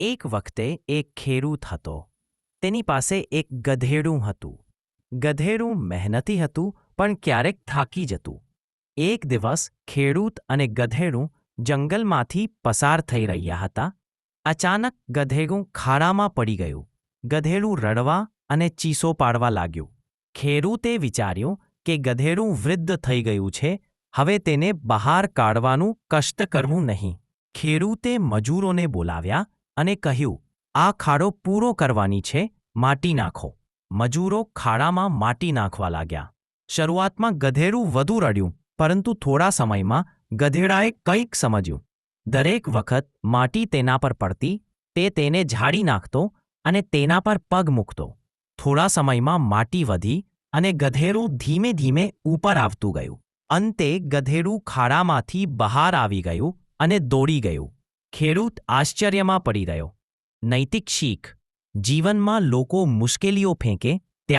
એક વખતે એક ખેડૂત હતો. તેની પાસે એક ગધેડું હતું. ગધેડું મહેનતી હતું પણ ક્યારેક થાકી જતું. એક દિવસ ખેડૂત અને ગધેડું જંગલમાંથી પસાર થઈ રહ્યા હતા. અચાનક ગધેડું ખાડામાં પડી ગયું. ગધેડું રડવા અને ચીસો પાડવા લાગ્યું. ખેડૂતે વિચાર્યું કે ગધેડું વૃદ્ધ થઈ ગયું છે, હવે તેને બહાર કાઢવાનું કષ્ટ કરવું નહીં. ખેડૂતે મજૂરોને બોલાવ્યા અને કહ્યું, આ ખાડો પૂરો કરવાની છે, માટી નાખો. મજૂરો ખાડામાં માટી નાખવા લાગ્યા. શરૂઆતમાં ગધેડું વધુ રડ્યું, પરંતુ થોડા સમયમાં ગધેડાએ કંઈક સમજ્યું. દરેક વખત માટી તેના પર પડતી, તે તેને ઝાડી નાખતો અને તેના પર પગ મૂકતો. થોડા સમયમાં માટી વધી અને ગધેડું ધીમે ધીમે ઉપર આવતું ગયું. અંતે ગધેડું ખાડામાંથી બહાર આવી ગયું અને દોડી ગયું. ખેડૂત આશ્ચર્યમાં પડી ગયો. નૈતિક શીખ: જીવનમાં લોકો મુશ્કેલીઓ ફેંકે